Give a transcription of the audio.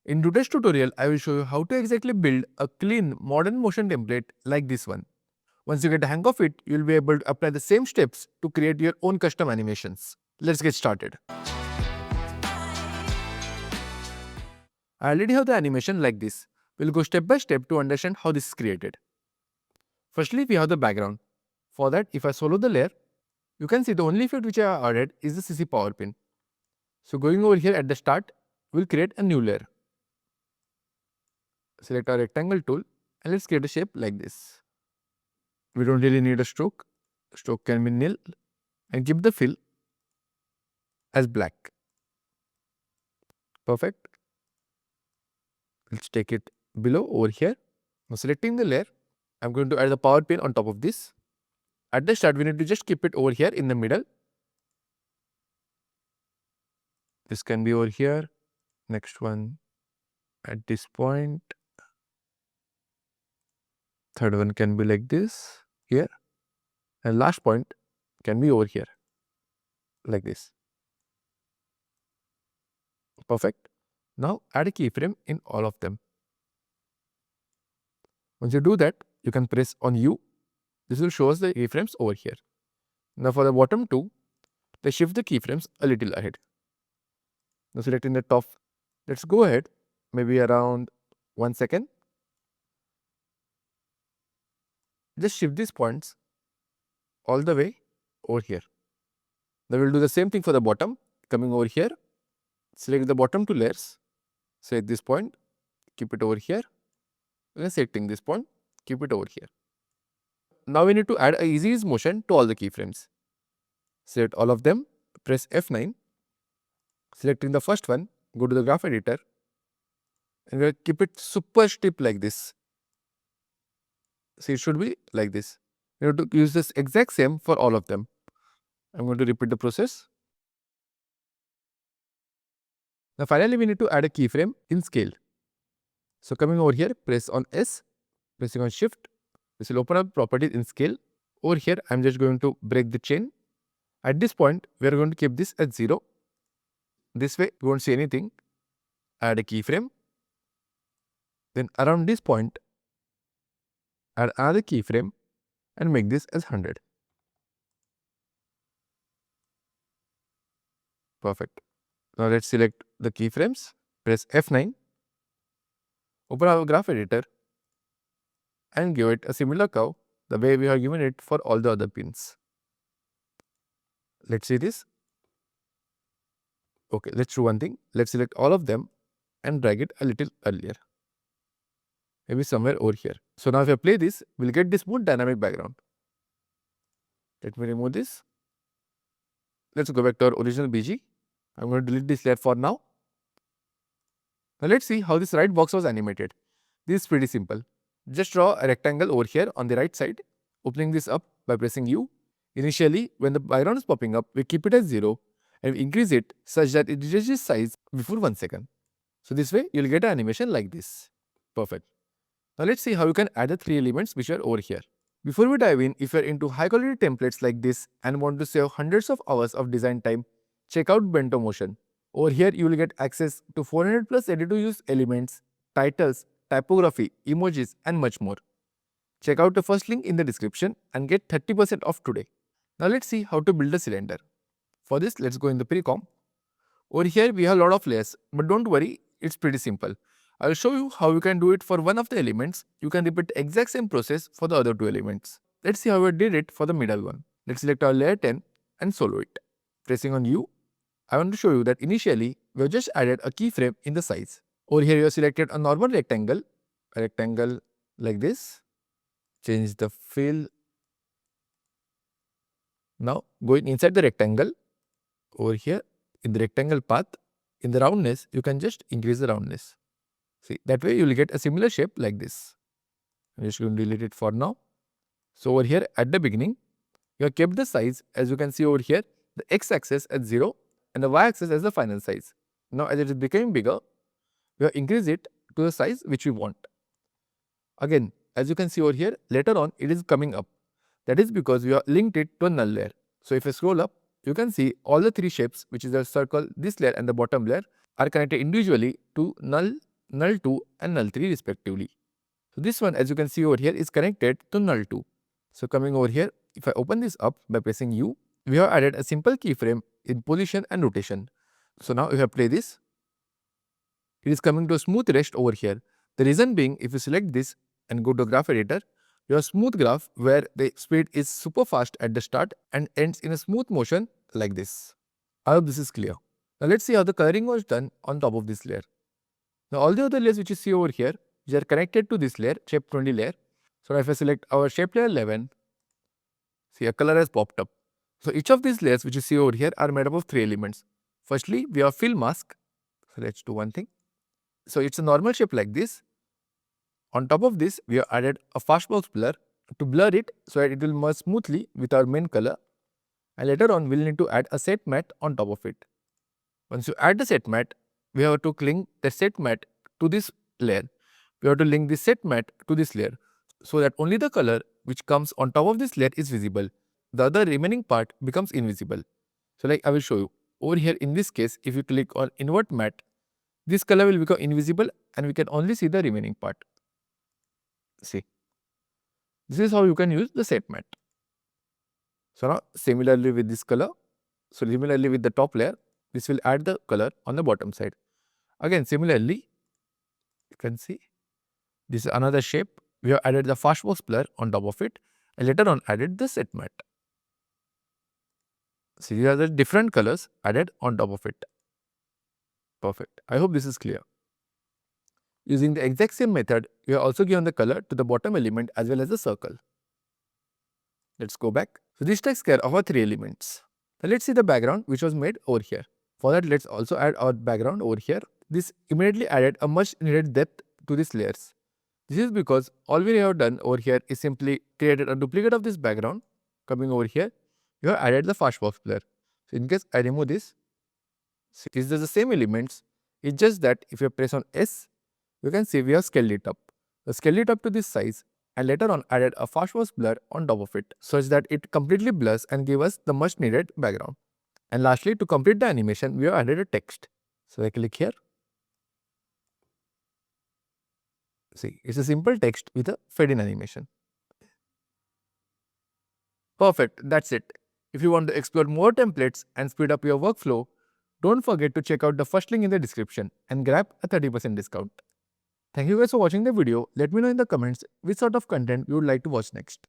In today's tutorial, I will show you how to exactly build a clean modern motion template like this one. Once you get the hang of it, you will be able to apply the same steps to create your own custom animations. Let's get started. I already have the animation like this. We'll go step by step to understand how this is created. Firstly, we have the background. For that, if I solo the layer, you can see the only effect which I have added is the CC power pin. So going over here at the start, we'll create a new layer. Select our rectangle tool and let's create a shape like this. We don't really need a stroke. Stroke can be nil and keep the fill as black. Perfect. Let's take it below over here. Now selecting the layer, I'm going to add the power pin on top of this. At the start, we need to just keep it over here in the middle. This can be over here. Next one at this point. Third one can be like this here. And last point can be over here like this. Perfect. Now add a keyframe in all of them. Once you do that, you can press on U. This will show us the keyframes over here. Now for the bottom two, let's shift the keyframes a little ahead. Now selecting the top, let's go ahead maybe around 1 second. Just shift these points all the way over here. Now we'll do the same thing for the bottom, coming over here. Select the bottom two layers. Select this point, keep it over here. And selecting this point, keep it over here. Now we need to add a easy ease motion to all the keyframes. Select all of them, press F9. Selecting the first one, go to the graph editor and we'll keep it super steep like this. See, it should be like this. You have to use this exact same for all of them. I'm going to repeat the process. Now finally we need to add a keyframe in scale. So coming over here, press on S, pressing on Shift. This will open up properties in scale. Over here, I'm just going to break the chain. At this point, we are going to keep this at 0. This way, you won't see anything. Add a keyframe. Then around this point, add another keyframe and make this as 100. Perfect. Now let's select the keyframes. Press F9. Open our graph editor and give it a similar curve the way we have given it for all the other pins. Let's see this. Okay, let's do one thing. Let's select all of them and drag it a little earlier. Maybe somewhere over here. So now if I play this, we'll get this smooth dynamic background. Let me remove this. Let's go back to our original BG. I'm going to delete this layer for now. Now let's see how this right box was animated. This is pretty simple. Just draw a rectangle over here on the right side, opening this up by pressing U. Initially, when the background is popping up, we keep it at 0 and we increase it such that it reduces size before 1 second. So this way, you'll get an animation like this. Perfect. Now let's see how you can add the 3 elements which are over here. Before we dive in, if you're into high quality templates like this and want to save hundreds of hours of design time, check out Bento Motion. Over here, you will get access to 400 plus ready to use elements, titles, typography, emojis and much more. Check out the first link in the description and get 30% off today. Now let's see how to build a cylinder. For this, let's go in the pre-comp. Over here, we have a lot of layers, but don't worry, it's pretty simple. I'll show you how you can do it for one of the elements. You can repeat the exact same process for the other 2 elements. Let's see how we did it for the middle one. Let's select our layer 10 and solo it. Pressing on U, I want to show you that initially, we have just added a keyframe in the size. Over here, you have selected a normal rectangle, a rectangle like this. Change the fill. Now, going inside the rectangle, over here, in the rectangle path, in the roundness, you can just increase the roundness. See, that way you will get a similar shape like this. I'm just going to delete it for now. So over here at the beginning, you have kept the size, as you can see over here, the x-axis at 0 and the y-axis as the final size. Now as it is becoming bigger, we have increased it to the size which we want. Again, as you can see over here, later on it is coming up. That is because we have linked it to a null layer. So if I scroll up, you can see all the 3 shapes, which is the circle, this layer and the bottom layer, are connected individually to null null 2 and null 3 respectively. So this one, as you can see over here, is connected to null 2. So coming over here, if I open this up by pressing U, we have added a simple keyframe in position and rotation. So now if I play this, it is coming to a smooth rest over here. The reason being, if you select this and go to graph editor, you have smooth graph where the speed is super fast at the start and ends in a smooth motion like this. I hope this is clear. Now let's see how the coloring was done on top of this layer. Now all the other layers which you see over here, which are connected to this layer, shape 20 layer. So if I select our shape layer 11, see a color has popped up. So each of these layers which you see over here are made up of 3 elements. Firstly, we have fill mask. So let's do one thing. So it's a normal shape like this. On top of this, we have added a fastbox blur to blur it so that it will merge smoothly with our main color. And later on, we'll need to add a set matte on top of it. Once you add the set matte, we have to link the set matte to this layer. We have to link the set matte to this layer so that only the color which comes on top of this layer is visible. The other remaining part becomes invisible. So like I will show you. Over here in this case, if you click on invert matte, this color will become invisible and we can only see the remaining part. See, this is how you can use the set matte. So now similarly with this color, so similarly with the top layer, this will add the color on the bottom side. Again similarly, you can see this is another shape. We have added the fastbox blur on top of it and later on added the set matte. See, these are the different colors added on top of it. Perfect. I hope this is clear. Using the exact same method, we have also given the color to the bottom element as well as the circle. Let's go back. So this takes care of our 3 elements. Now let's see the background which was made over here. For that, let's also add our background over here. This immediately added a much needed depth to these layers. This is because all we have done over here is simply created a duplicate of this background. Coming over here, you have added the fastbox blur. So in case I remove this, see, these are the same elements. It's just that if you press on S, you can see we have scaled it up. We scaled it up to this size and later on added a fastbox blur on top of it such that it completely blurs and give us the much needed background. And lastly, to complete the animation, we have added a text. So I click here. See, it's a simple text with a fade in animation. Perfect, that's it. If you want to explore more templates and speed up your workflow, don't forget to check out the first link in the description and grab a 30% discount. Thank you guys for watching the video. Let me know in the comments which sort of content you would like to watch next.